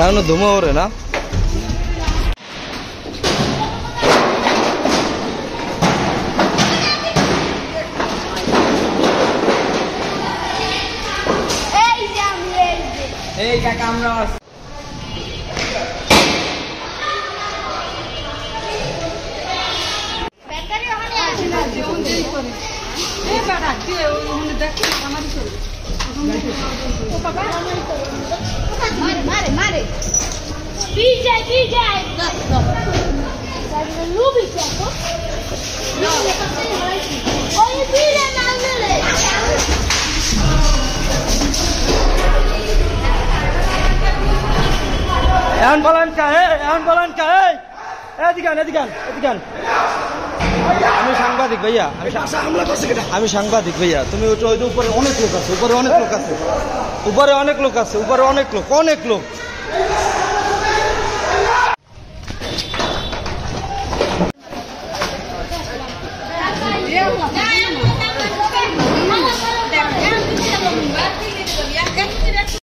এখনো ধুমো ওরে না। এই কাকা আমরা এখন বলেন কা এখন বলেন কা এদিকান এদিকান এদিকান। আমি সাংবাদিক ভাইয়া, আমি সাংবাদিক ভাইয়া। তুমি ওই উপরে অনেক লোক আছে, উপরে অনেক লোক আছে, উপরে অনেক লোক আছে, উপরে অনেক লোক, অনেক লোক।